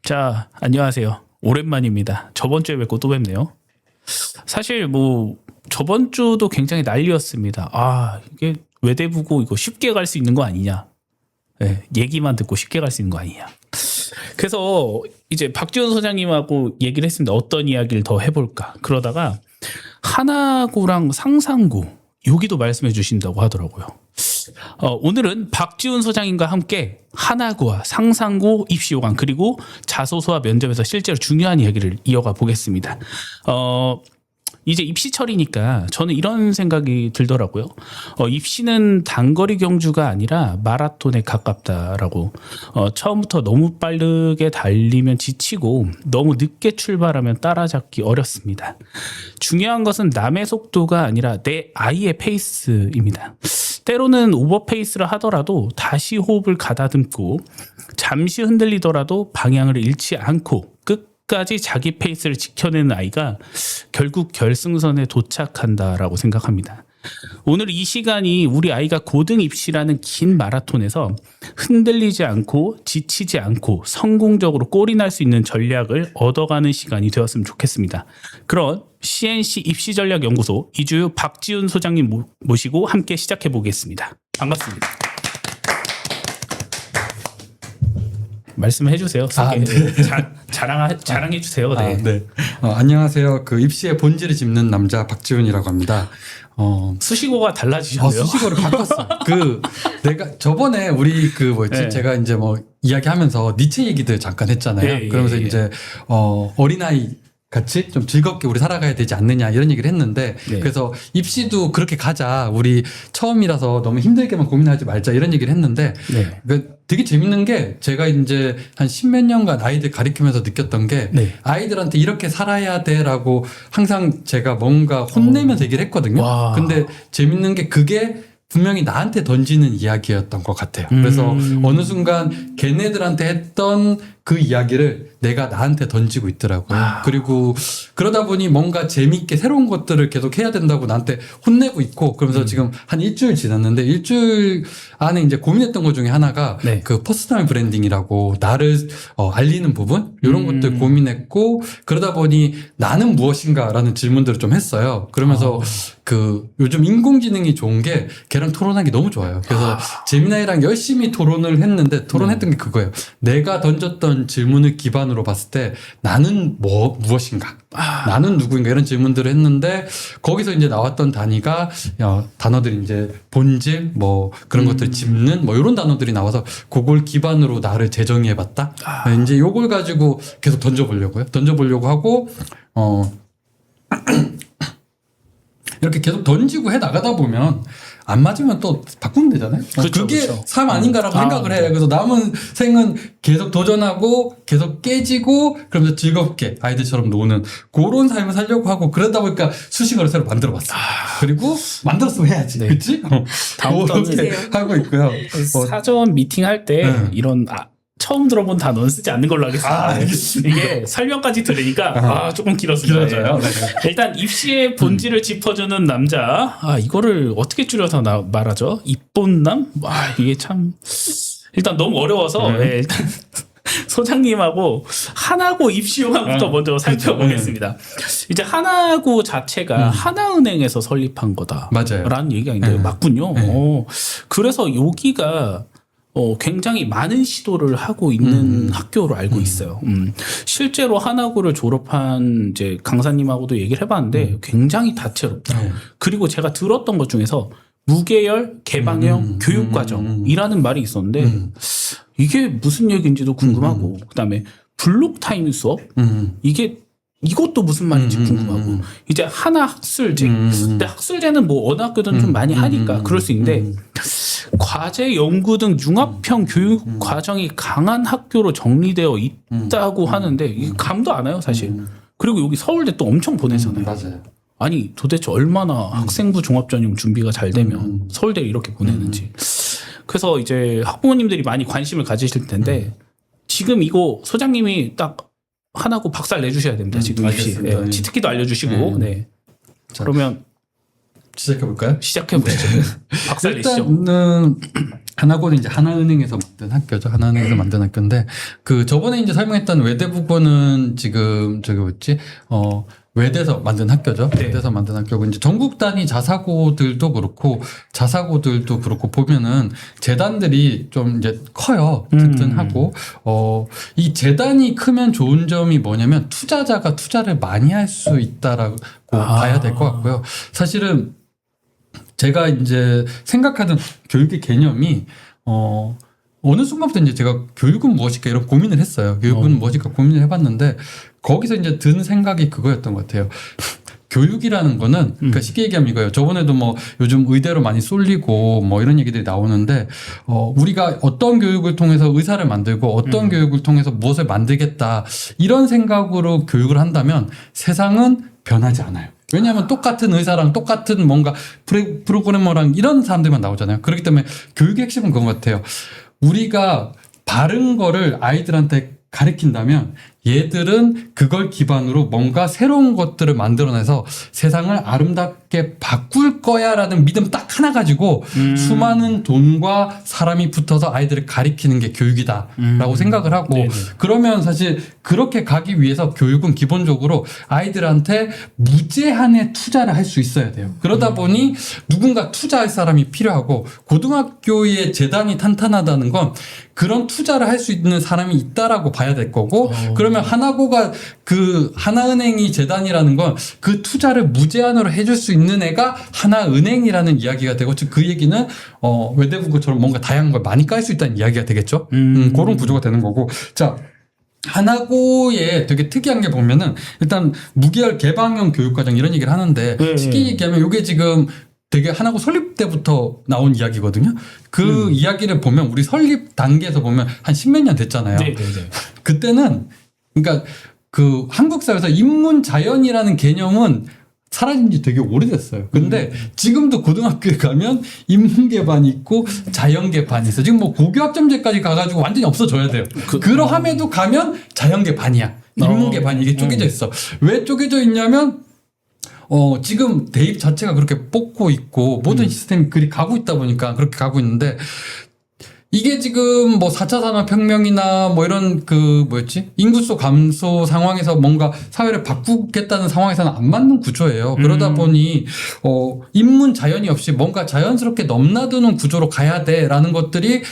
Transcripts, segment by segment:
자, 안녕하세요. 오랜만입니다. 저번 주에 뵙고 또 뵙네요. 사실 저번 주도 굉장히 난리였습니다. 이게 외대부고 이거 쉽게 갈 수 있는 거 아니냐. 네, 얘기만 듣고 쉽게 갈 수 있는 거 아니냐. 그래서 이제 박지훈 소장님하고 얘기를 했습니다. 어떤 이야기를 더 해볼까. 그러다가 하나고랑 상상고 여기도 말씀해 주신다고 하더라고요. 오늘은 박지훈 소장님과 함께 하나고와 상상고 입시 요강 그리고 자소서와 면접에서 실제로 중요한 이야기를 이어가 보겠습니다. 이제 입시철이니까 저는 이런 생각이 들더라고요. 입시는 단거리 경주가 아니라 마라톤에 가깝다라고. 처음부터 너무 빠르게 달리면 지치고 너무 늦게 출발하면 따라잡기 어렵습니다. 중요한 것은 남의 속도가 아니라 내 아이의 페이스입니다. 때로는 오버페이스를 하더라도 다시 호흡을 가다듬고 잠시 흔들리더라도 방향을 잃지 않고 끝까지 자기 페이스를 지켜내는 아이가 결국 결승선에 도착한다라고 생각합니다. 오늘 이 시간이 우리 아이가 고등 입시라는 긴 마라톤에서 흔들리지 않고 지치지 않고 성공적으로 골이 날 수 있는 전략을 얻어가는 시간이 되었으면 좋겠습니다. 그런 CNC 입시전략연구소 이주유 박지훈 소장님 모시고 함께 시작해 보겠습니다. 반갑습니다. 말씀해 주세요. 자랑해 주세요. 네. 네. 안녕하세요. 그 입시의 본질을 짚는 남자 박지훈이라고 합니다. 수식어가 달라지셨네요. 수식어를 바꿨어. 내가 저번에 우리 네. 제가 이제 이야기하면서 니체 얘기들 잠깐 했잖아요. 그러면서 이제 어린아이 같이 좀 즐겁게 우리 살아가야 되지 않느냐 이런 얘기를 했는데 그래서 입시도 그렇게 가자. 우리 처음이라서 너무 힘들게만 고민하지 말자 이런 얘기를 했는데 되게 재밌는 게 제가 이제 한 십몇 년간 아이들 가르치면서 느꼈던 게 아이들한테 이렇게 살아야 돼라고 항상 제가 뭔가 혼내면서 얘기를 했거든요. 근데 재밌는 게 그게 분명히 나한테 던지는 이야기였던 것 같아요. 그래서 어느 순간 걔네들한테 했던 그 이야기를 내가 나한테 던지고 있더라고요. 그리고 그러다 보니 뭔가 재밌게 새로운 것들을 계속 해야 된다고 나한테 혼내고 있고 그러면서 지금 한 일주일 지났는데 일주일 안에 이제 고민했던 것 중에 하나가 그 퍼스널 브랜딩이라고 나를 알리는 부분 이런 것들 고민했고 그러다 보니 나는 무엇인가라는 질문들을 좀 했어요. 그러면서 요즘 인공지능이 좋은 게 걔랑 토론하기 너무 좋아요. 그래서 제미나이랑 열심히 토론했던 게 그거예요. 내가 던졌던 질문을 기반으로 봤을 때 나는 무엇인가? 나는 누구인가? 이런 질문들을 했는데 거기서 이제 나왔던 단어들이 이제 본질 그런 것들 짚는 이런 단어들이 나와서 그걸 기반으로 나를 재정의해 봤다. 이제 요걸 가지고 계속 던져보려고 하고 이렇게 계속 던지고 해 나가다 보면 안 맞으면 또 바꾸면 되잖아요. 그게 삶 아닌가라고 생각을 해. 그래서 남은 생은 계속 도전하고 계속 깨지고 그러면서 즐겁게 아이들처럼 노는 그런 삶을 살려고 하고 그러다 보니까 수식어를 새로 만들어 봤어요. 그리고 만들었으면 해야지. 그치? 다음부터는 하고 있고요. 사전 미팅할 때 이런 처음 들어본 단어는 쓰지 않는 걸로 하겠습니다. 이게 설명까지 들으니까 조금 길어져요. 일단 입시의 본질을 짚어주는 남자. 이거를 어떻게 줄여서 말하죠? 입본남? 이게 참 일단 너무 어려워서 일단 소장님하고 하나고 입시 요강부터 먼저 살펴보겠습니다. 이제 하나고 자체가 하나은행에서 설립한 거다. 맞아요. 라는 얘기가 있는데 맞군요. 그래서 여기가 굉장히 많은 시도를 하고 있는 학교로 알고 있어요. 실제로 하나고를 졸업한 이제 강사님하고도 얘기를 해봤는데 굉장히 다채롭다. 그리고 제가 들었던 것 중에서 무계열 개방형 교육과정이라는 말이 있었는데 이게 무슨 얘기인지도 궁금하고 그다음에 블록 타임 수업 이것도 무슨 말인지 궁금하고 이제 하나 학술제 근데 학술제는 어느 학교든 좀 많이 하니까 그럴 수 있는데 과제, 연구 등 융합형 교육 과정이 강한 학교로 정리되어 있다고 하는데 이게 감도 안 와요 사실. 그리고 여기 서울대 또 엄청 보내잖아요. 맞아요. 아니 도대체 얼마나 학생부 종합전형 준비가 잘 되면 서울대를 이렇게 보내는지. 그래서 이제 학부모님들이 많이 관심을 가지실 텐데 지금 이거 소장님이 딱 하나고 박살 내주셔야 됩니다. 지금 입시 치트키도 알려주시고 자, 그러면 시작해볼까요? 시작해보시죠. 박살 내시죠. 일단은 하나고는 이제 하나은행에서 만든 학교죠. 하나은행에서 만든 학교인데 그 저번에 이제 설명했던 외대부고는 지금 저기 뭐지 외대에서 만든 학교죠. 네. 외대에서 만든 학교고 이제 전국 단위 자사고들도 그렇고 자사고들도 그렇고 보면은 재단들이 좀 이제 커요. 튼튼하고 이 재단이 크면 좋은 점이 뭐냐면 투자자가 투자를 많이 할 수 있다라고 봐야 될 것 같고요. 사실은 제가 이제 생각하던 교육의 개념이 어느 순간부터 이제 제가 교육은 무엇일까 이런 고민을 했어요. 교육은 무엇일까 고민을 해봤는데 거기서 이제 든 생각이 그거였던 것 같아요. 교육이라는 거는 그러니까 쉽게 얘기하면 이거예요. 저번에도 뭐 요즘 의대로 많이 쏠리고 뭐 이런 얘기들이 나오는데 우리가 어떤 교육을 통해서 의사를 만들고 어떤 교육을 통해서 무엇을 만들겠다 이런 생각으로 교육을 한다면 세상은 변하지 않아요. 왜냐하면 똑같은 의사랑 똑같은 뭔가 프로그래머랑 이런 사람들만 나오잖아요. 그렇기 때문에 교육의 핵심은 그런 것 같아요. 우리가 바른 거를 아이들한테 가르친다면 얘들은 그걸 기반으로 뭔가 새로운 것들을 만들어내서 세상을 아름답게 바꿀 거야 라는 믿음 딱 하나 가지고 수많은 돈과 사람이 붙어서 아이들을 가르치는 게 교육이다 라고 생각을 하고 네네. 그러면 사실 그렇게 가기 위해서 교육은 기본적으로 아이들한테 무제한의 투자를 할 수 있어야 돼요. 그러다 보니 누군가 투자할 사람이 필요하고 고등학교의 재단이 탄탄하다는 건 그런 투자를 할 수 있는 사람이 있다라고 봐야 될 거고 그러면 하나고가 그 하나은행이 재단이라는 건 그 투자를 무제한으로 해줄 수 있는 애가 하나은행이라는 이야기가 되고 즉 그 얘기는 외대부고처럼 뭔가 다양한 걸 많이 깔 수 있다는 이야기가 되겠죠. 그런 구조가 되는 거고 자 하나고에 되게 특이한 게 보면은 일단 무계열 개방형 교육과정 이런 얘기를 하는데 쉽게 얘기하면 이게 지금 되게 하나고 설립 때부터 나온 이야기거든요. 그 이야기를 보면 우리 설립 단계에서 보면 한 십몇 년 됐잖아요. 네네네. 그때는 그러니까 그 한국 사회에서 인문 자연이라는 개념은 사라진 지 되게 오래됐어요. 근데 지금도 고등학교에 가면 인문계 반이 있고 자연계 반이 있어. 지금 뭐 고교학점제까지 가가지고 완전히 없어져야 돼요. 그러함에도 가면 자연계 반이야. 인문계 반이 이게 쪼개져 있어. 왜 쪼개져 있냐면 지금 대입 자체가 그렇게 뽑고 있고 모든 시스템이 그리 가고 있다 보니까 그렇게 가고 있는데 이게 지금 뭐 4차 산업혁명이나 뭐 이런 그 뭐였지? 인구수 감소 상황에서 뭔가 사회를 바꾸겠다는 상황에서는 안 맞는 구조예요. 그러다 보니 인문 자연이 없이 뭔가 자연스럽게 넘나드는 구조로 가야 돼라는 것들이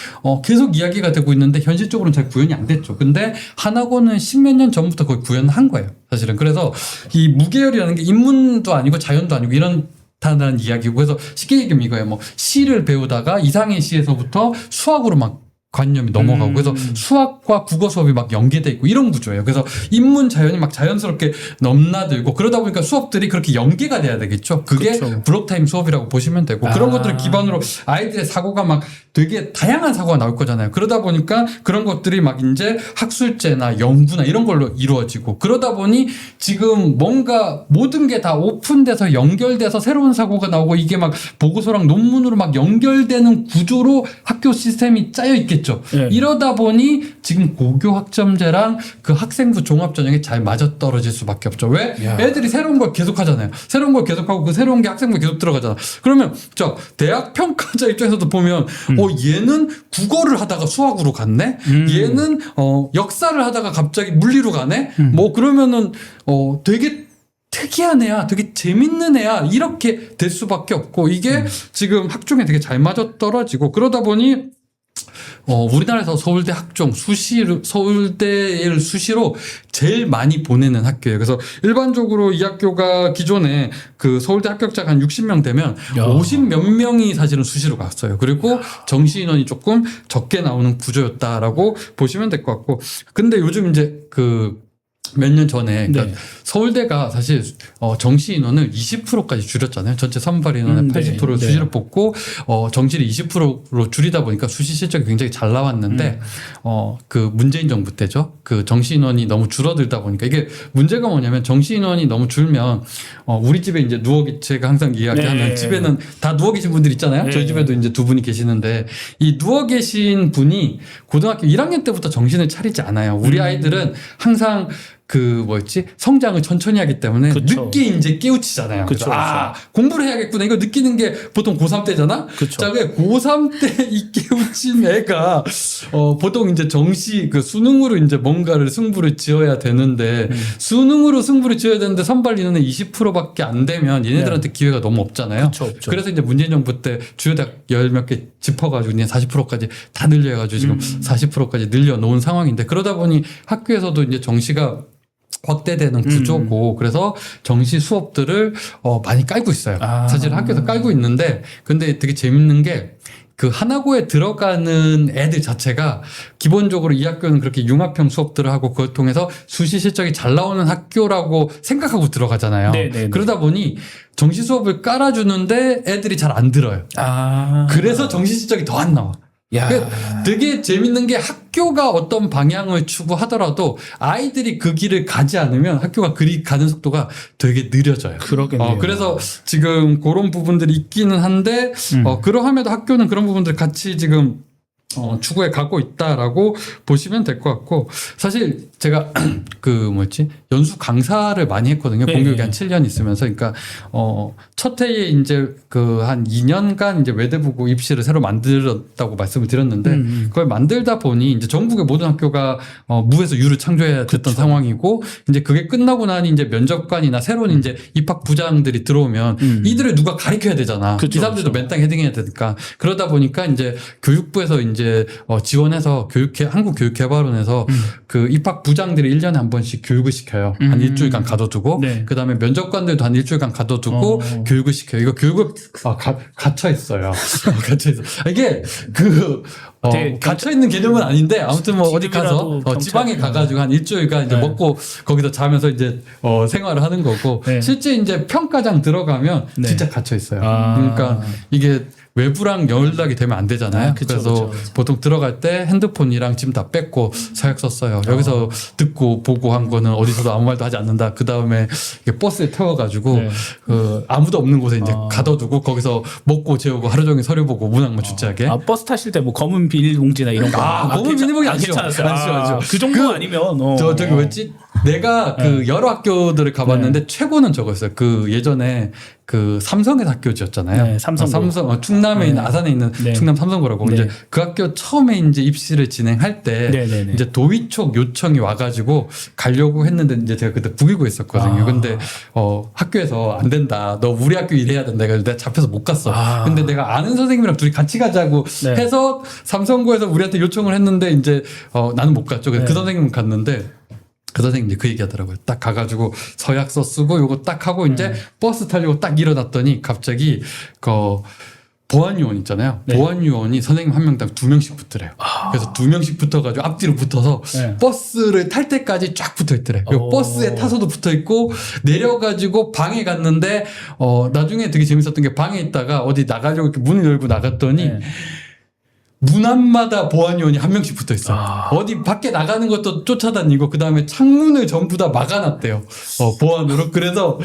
계속 이야기가 되고 있는데 현실적으로는 잘 구현이 안 됐죠. 근데 하나고는 십몇 년 전부터 거의 구현한 거예요. 사실은. 그래서 이 무계열이라는 게 인문도 아니고 자연도 아니고 이런 다는 이야기고 그래서 쉽게 얘기하면 이거예요. 뭐 시를 배우다가 이상의 시에서부터 수학으로 막 관념이 넘어가고 그래서 수학과 국어 수업이 막 연계돼 있고 이런 구조예요. 그래서 인문 자연이 막 자연스럽게 넘나들고 그러다 보니까 수업들이 그렇게 연계가 돼야 되겠죠. 그게 그렇죠. 블록타임 수업이라고 보시면 되고 그런 것들을 기반으로 아이들의 사고가 막 되게 다양한 사고가 나올 거잖아요. 그러다 보니까 그런 것들이 막 이제 학술제나 연구나 이런 걸로 이루어지고 그러다 보니 지금 뭔가 모든 게 다 오픈돼서 연결돼서 새로운 사고가 나오고 이게 막 보고서랑 논문으로 막 연결되는 구조로 학교 시스템이 짜여 있겠죠. 네. 이러다 보니 지금 고교 학점제랑 그 학생부 종합전형이 잘 맞아떨어질 수밖에 없죠. 왜? 야. 애들이 새로운 걸 계속 하잖아요. 새로운 걸 계속하고 그 새로운 게 학생부에 계속 들어가잖아. 그러면 저 대학 평가자 입장에서도 보면 얘는 국어를 하다가 수학으로 갔네. 얘는 역사를 하다가 갑자기 물리로 가네. 뭐 그러면은 되게 특이한 애야, 되게 재밌는 애야 이렇게 될 수밖에 없고 이게 지금 학종에 되게 잘 맞아떨어지고 그러다 보니 우리나라에서 서울대 학종 서울대를 수시로 제일 많이 보내는 학교예요. 그래서 일반적으로 이 학교가 기존에 그 서울대 합격자가 한 60명 되면 50몇 명이 사실은 수시로 갔어요. 그리고 정시 인원이 조금 적게 나오는 구조였다라고 보시면 될 것 같고. 근데 요즘 이제 몇 년 전에 그러니까 서울대가 사실 정시 인원을 20%까지 줄였잖아요. 전체 선발 인원의 80%를 수시로 뽑고 정시를 20%로 줄이다 보니까 수시 실적이 굉장히 잘 나왔는데 그 문재인 정부 때죠. 그 정시 인원이 너무 줄어들다 보니까 이게 문제가 뭐냐면 정시 인원이 너무 줄면 우리 집에 이제 제가 항상 이야기하는 집에는 다 누워 계신 분들 있잖아요. 저희 집에도 이제 두 분이 계시는데 이 누워 계신 분이 고등학교 1학년 때부터 정신을 차리지 않아요. 우리 아이들은 항상 그 뭐였지 성장을 천천히 하기 때문에 그쵸. 늦게 이제 깨우치잖아요. 그쵸, 그래서 공부를 해야겠구나 이거 느끼는 게 보통 고3 때잖아. 그쵸. 자, 고3 때 이 깨우친 애가 보통 이제 정시 그 수능으로 이제 뭔가를 승부를 지어야 되는데 수능으로 승부를 지어야 되는데 선발 인원의 20%밖에 안 되면 얘네들한테 기회가 너무 없잖아요. 그쵸, 없죠. 그래서 이제 문재인 정부 때 주요 대학 열 몇 개 짚어가지고 그냥 40%까지 다 늘려가지고 지금 40%까지 늘려놓은 상황인데 그러다 보니 학교에서도 이제 정시가 확대되는 구조고 그래서 정시 수업들을 많이 깔고 있어요. 사실 학교에서 깔고 있는데 근데 되게 재밌는 게 그 하나고에 들어가는 애들 자체가 기본적으로 이 학교는 그렇게 융합형 수업들을 하고 그걸 통해서 수시 실적이 잘 나오는 학교라고 생각하고 들어가잖아요. 네네네. 그러다 보니 정시 수업을 깔아주는데 애들이 잘 안 들어요. 그래서 정시 실적이 더 안 나와. 야. 되게 재밌는 게 학교가 어떤 방향을 추구하더라도 아이들이 그 길을 가지 않으면 학교가 그리 가는 속도가 되게 느려져요. 그러겠네요. 그래서 지금 그런 부분들이 있기는 한데 그러함에도 학교는 그런 부분들 같이 지금 추구해 가고 있다라고 보시면 될 것 같고 사실 제가 그 뭐였지 연수 강사를 많이 했거든요. 공교육에 한 7년 있으면서 그러니까 첫 해에 이제 그 한 2년간 이제 외대부고 입시를 새로 만들었다고 말씀을 드렸는데 그걸 만들다 보니 이제 전국의 모든 학교가 무에서 유를 창조해야 됐던 상황이고 이제 그게 끝나고 나니 이제 면접관이나 새로운 이제 입학 부장들이 들어오면 이들을 누가 가르쳐야 되잖아. 이 사람들도 맨땅 헤딩해야 되니까 그러다 보니까 이제 교육부에서 이제 지원해서 한국교육개발원에서 그 입학 부장들이 1년에 한 번씩 교육을 시켜요. 한 일주일간 가둬두고 그 다음에 면접관들도 한 일주일간 가둬두고 교육을 시켜요. 이거 교육을 갇혀 있어요. 갇혀 있어. 이게 갇혀 있는 개념은 아닌데 아무튼 뭐 어디 가서 지방에 가가지고 한 일주일간 이제 먹고 거기서 자면서 이제 생활을 하는 거고 실제 이제 평가장 들어가면 진짜 갇혀 있어요. 그러니까 이게 외부랑 연락이 되면 안 되잖아요. 그래서 보통 들어갈 때 핸드폰이랑 짐 다 뺏고 서약 썼어요. 여기서 듣고 보고 한 거는 어디서도 아무 말도 하지 않는다. 그 다음에 버스에 태워가지고 아무도 없는 곳에 이제 가둬두고 거기서 먹고 재우고 하루 종일 서류 보고 문학만 주체하게. 버스 타실 때 뭐 검은 비닐봉지나 이런 거. 검은 비닐봉지 안 괜찮았어요. 그 정도 아니면 저기 뭐였지? 내가 그 여러 학교들을 가봤는데 최고는 저거였어요. 그 예전에 그 삼성의 학교 지었잖아요. 삼성 충남에 있는 아산에 있는 충남 삼성고라고 이제 그 학교 처음에 이제 입시를 진행할 때 이제 도의촉 요청이 와가지고 가려고 했는데 이제 제가 그때 부기고 있었거든요. 근데 학교에서 안 된다. 너 우리 학교 일해야 된다. 그래서 내가 잡혀서 못 갔어. 근데 내가 아는 선생님이랑 둘이 같이 가자고 해서 삼성고에서 우리한테 요청을 했는데 이제 나는 못 갔죠. 그래서 그 선생님은 갔는데. 그 선생님 이제 그 얘기 하더라고요. 딱 가가지고 서약서 쓰고 요거 딱 하고 이제 버스 타려고 딱 일어났더니 갑자기 보안요원 있잖아요. 보안요원이 선생님 한 명당 2명씩 붙으래요. 그래서 2명씩 붙어가지고 앞뒤로 붙어서 버스를 탈 때까지 쫙 붙어 있더래. 그리고 버스에 타서도 붙어 있고 내려가지고 방에 갔는데 나중에 되게 재밌었던 게 방에 있다가 어디 나가려고 이렇게 문을 열고 나갔더니 문 앞마다 보안요원이 한 명씩 붙어 있어요. 어디 밖에 나가는 것도 쫓아다니고 그 다음에 창문을 전부 다 막아놨대요. 보안으로. 그래서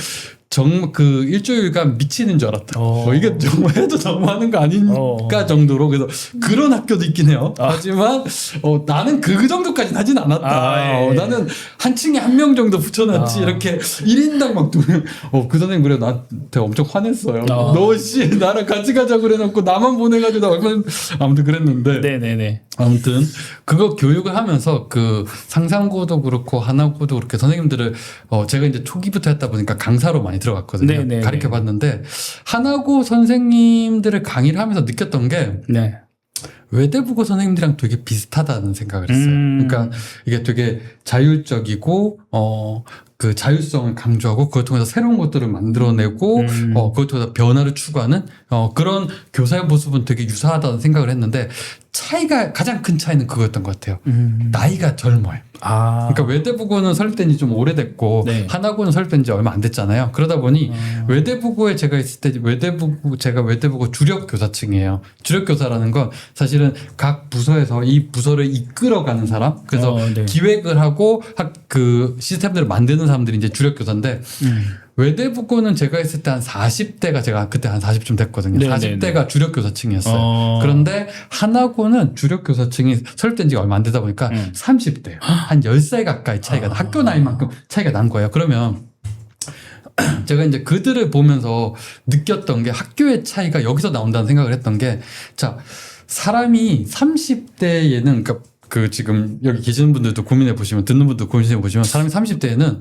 정말 그 일주일간 미치는 줄 알았다. 이게 정말 해도 너무하는 거 아닌가 정도로. 그래서 그런 학교도 있긴 해요. 하지만 나는 그 정도까지는 하진 않았다. 나는 한 층에 한 명 정도 붙여놨지. 이렇게 1인당 막 2명. 그 선생님 그래 나한테 엄청 화냈어요. 너 씨 나랑 같이 가자고 그래놓고 나만 보내가지고 나 얼마나 아무튼 그랬는데. 네네네. 아무튼 그거 교육을 하면서 그 상상고도 그렇고 하나고도 그렇게 선생님들을 제가 이제 초기부터 했다 보니까 강사로 많이 들어갔거든요. 네네네. 가르쳐 봤는데 하나고 선생님들을 강의를 하면서 느꼈던 게 외대부고 선생님들이랑 되게 비슷하다는 생각을 했어요. 그러니까 이게 되게 자율적이고 그 자율성을 강조하고 그걸 통해서 새로운 것들을 만들어내고 그걸 통해서 변화를 추구하는 그런 교사의 모습은 되게 유사하다는 생각을 했는데 가장 큰 차이는 그거였던 것 같아요. 나이가 젊어요. 그러니까 외대부고는 설립된 지 좀 오래됐고 하나고는 설립된 지 얼마 안 됐잖아요. 그러다 보니 외대부고에 제가 있을 때 제가 외대부고 주력 교사층이에요. 주력 교사라는 건 사실은 각 부서에서 이 부서를 이끌어가는 사람, 그래서 기획을 하고 그 시스템들을 만드는 사람들이 이제 주력 교사인데 외대부고는 제가 했을 때 한 40대가 제가 그때 한 40쯤 됐거든요. 네네네. 40대가 주력 교사층이었어요. 그런데 하나고는 주력 교사층이 설립된 지가 얼마 안 되다 보니까 30대 한 10살 가까이 차이가 학교 나이만큼 차이가 난 거예요. 그러면 제가 이제 그들을 보면서 느꼈던 게 학교의 차이가 여기서 나온다는 생각을 했던 게 자, 사람이 30대에는 그러니까 그 지금 여기 계시는 분들도 고민해 보시면 듣는 분도 고민해 보시면 사람이 30대에는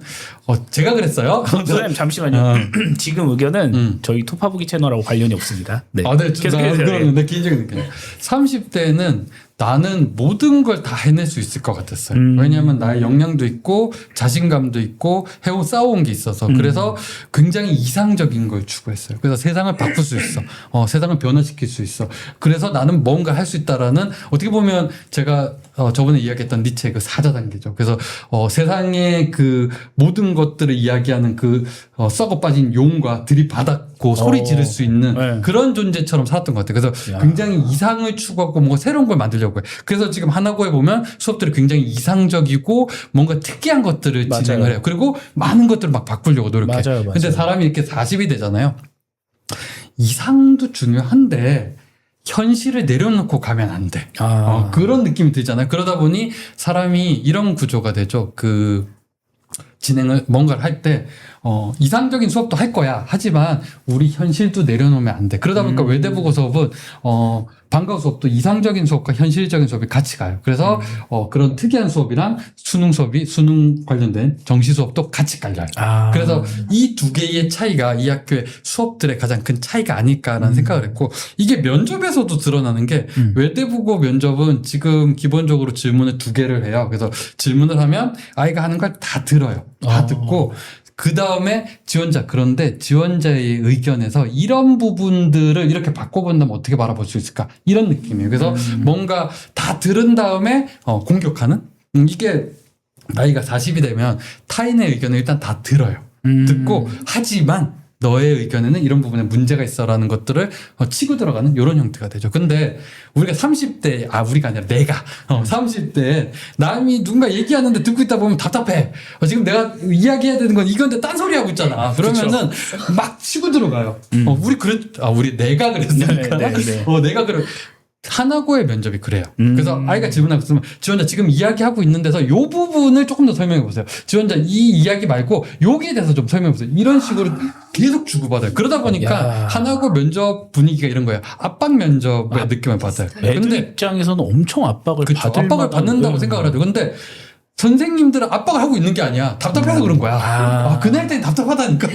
제가 그랬어요. 선생님 잠시만요. 지금 의견은 저희 토파보기 채널하고 관련이 없습니다. 네. 아, 네. 계속해주세요. 그거는 내 개인적인 느낌. 30대에는 나는 모든 걸 다 해낼 수 있을 것 같았어요. 왜냐하면 나의 역량도 있고 자신감도 있고 해오 쌓아온 게 있어서 그래서 굉장히 이상적인 걸 추구했어요. 그래서 세상을 바꿀 수 있어. 세상을 변화시킬 수 있어. 그래서 나는 뭔가 할 수 있다라는 어떻게 보면 제가 저번에 이야기했던 니체의 그 사자단계죠. 그래서 세상의 그 모든 것들을 이야기하는 그 썩어 빠진 용과 들이받았고 소리 지를 수 있는 네. 그런 존재처럼 살았던 것 같아요. 그래서 야. 굉장히 이상을 추구하고 뭔가 새로운 걸 만들려고 해요. 그래서 지금 하나고에 보면 수업들이 굉장히 이상적이고 뭔가 특이한 것들을 맞아요. 진행을 해요. 그리고 많은 것들을 막 바꾸려고 노력해요. 맞아요. 근데 사람이 이렇게 40이 되잖아요. 이상도 중요한데 현실을 내려놓고 가면 안 돼. 그런 느낌이 들잖아요. 그러다 보니 사람이 이런 구조가 되죠. 진행을 뭔가를 할 때 이상적인 수업도 할 거야. 하지만 우리 현실도 내려놓으면 안 돼. 그러다 보니까 외대부고 수업은 방과후 수업도 이상적인 수업과 현실적인 수업이 같이 가요. 그래서 그런 특이한 수업이랑 수능 수업이 수능 관련된 정시 수업도 같이 깔려요. 그래서 이 두 개의 차이가 이 학교의 수업들의 가장 큰 차이가 아닐까라는 생각을 했고 이게 면접에서도 드러나는 게 외대부고 면접은 지금 기본적으로 질문을 2개를 해요. 그래서 질문을 하면 아이가 하는 걸 다 들어요. 다 듣고 그 다음에 지원자. 그런데 지원자의 의견에서 이런 부분들을 이렇게 바꿔본다면 어떻게 바라볼 수 있을까? 이런 느낌이에요. 그래서 뭔가 다 들은 다음에 공격하는? 이게 나이가 40이 되면 타인의 의견을 일단 다 들어요. 듣고 하지만 너의 의견에는 이런 부분에 문제가 있어라는 것들을 치고 들어가는 이런 형태가 되죠. 근데 우리가 30대, 우리가 아니라 내가 30대 남이 누군가 얘기하는데 듣고 있다 보면 답답해. 지금 내가 이야기해야 되는 건 이건데 딴소리 하고 있잖아. 그러면은 막 치고 들어가요. 우리 내가 그랬으니까. 내가 그래. 하나고의 면접이 그래요. 그래서 아이가 질문하고 있으면 지원자 지금 이야기하고 있는 데서 이 부분을 조금 더 설명해 보세요. 지원자 이 이야기 말고 여기에 대해서 좀 설명해 보세요. 이런 식으로 계속 주고받아요. 그러다 보니까 하나고 면접 분위기가 이런 거예요. 압박 면접의 느낌을 받아요. 애들 입장에서는 엄청 압박을 압박을 받는다고 생각을 하죠. 근데 선생님들은 압박을 하고 있는 게 아니야. 답답해서 그런 거야. 그날 땐 답답하다니까.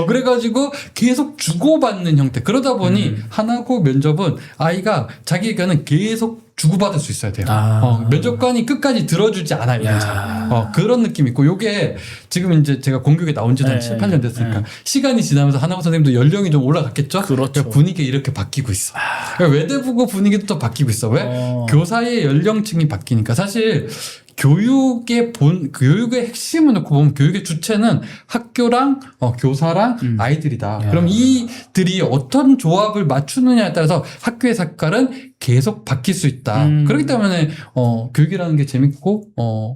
그래가지고 계속 주고받는 형태. 그러다 보니 하나고 면접은 아이가 자기 의견은 계속 주고받을 수 있어야 돼요. 면접관이 끝까지 들어주지 않아요. 그런 느낌이 있고, 요게 지금 이제 제가 공교육에 나온 지도 한 7, 8년 됐으니까 시간이 지나면서 하나고 선생님도 연령이 좀 올라갔겠죠? 그렇죠. 분위기가 이렇게 바뀌고 있어. 외대부고 분위기도 또 바뀌고 있어. 왜? 교사의 연령층이 바뀌니까. 사실 교육의 핵심을 놓고 보면 교육의 주체는 학교랑 교사랑 아이들이다. 그럼 이들이 어떤 조합을 맞추느냐에 따라서 학교의 색깔은 계속 바뀔 수 있다. 그렇기 때문에 교육이라는 게 재밌고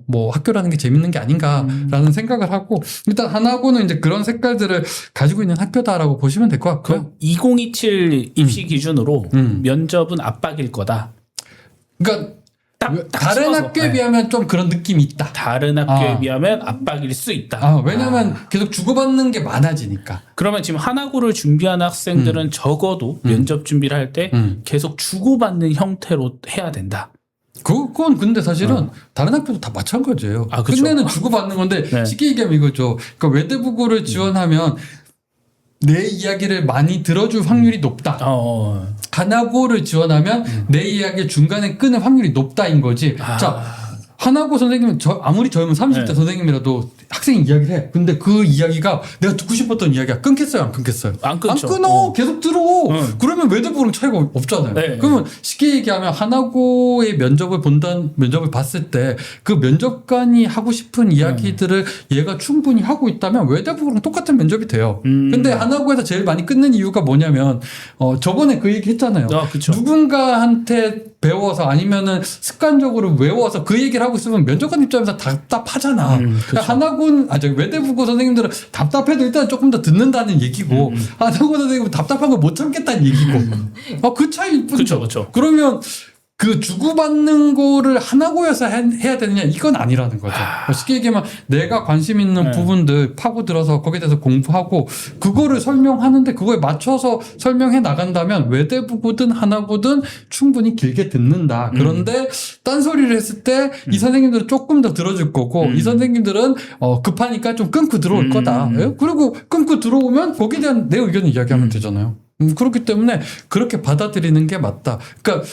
뭐 학교라는 게 재밌는 게 아닌가라는 생각을 하고 일단 하나고는 이제 그런 색깔들을 가지고 있는 학교다라고 보시면 될 것 같고요. 2027 입시 기준으로 면접은 압박일 거다. 그러니까 다른 학교에 비하면 좀 그런 느낌이 있다. 다른 학교에 비하면 압박일 수 있다. 왜냐면 계속 주고받는 게 많아지니까. 그러면 지금 하나고를 준비하는 학생들은 적어도 면접 준비를 할 때 계속 주고받는 형태로 해야 된다. 그건 근데 사실은 다른 학교도 다 마찬가지예요. 그쵸. 끝내는 주고받는 건데 쉽게 얘기하면 이거죠. 그러니까 외대부고를 지원하면 내 이야기를 많이 들어줄 확률이 높다. 하나고를 지원하면 내 이야기를 중간에 끊을 확률이 높다인 거지. 자, 하나고 선생님은 아무리 저희면 30대 선생님이라도 학생이 이야기를 해. 근데 그 이야기가 내가 듣고 싶었던 이야기가 끊겠어요, 안 끊겠어요? 안 끊죠. 안 끊어. 계속 들어. 그러면 외대부고랑 차이가 없잖아요. 그러면 쉽게 얘기하면 하나고의 면접을 봤을 때 그 면접관이 하고 싶은 이야기들을 얘가 충분히 하고 있다면 외대부고랑 똑같은 면접이 돼요. 근데 하나고에서 제일 많이 끊는 이유가 뭐냐면 저번에 그 얘기 했잖아요. 누군가한테 배워서 아니면은 습관적으로 외워서 그 얘기를 하고 얘기하고 있으면 면접관 입장에서 답답하잖아. 그렇죠. 한학원, 외대부고 선생님들은 답답해도 일단 조금 더 듣는다는 얘기고, 한학원 선생님은 답답한 걸 못 참겠다는 얘기고. 그 차이일 뿐이죠. 그렇죠. 그러면 그 주고받는 거를 하나고여서 해야 되느냐 이건 아니라는 거죠. 쉽게 얘기하면 내가 관심 있는 부분들 파고들어서 거기에 대해서 공부하고 그거를 설명하는데 그거에 맞춰서 설명해 나간다면 외대부고든 하나고든 충분히 길게 듣는다. 그런데 딴소리를 했을 때 이 선생님들은 조금 더 들어줄 거고 이 선생님들은 급하니까 좀 끊고 들어올 거다. 그리고 끊고 들어오면 거기에 대한 내 의견을 이야기하면 되잖아요. 그렇기 때문에 그렇게 받아들이는 게 맞다. 그러니까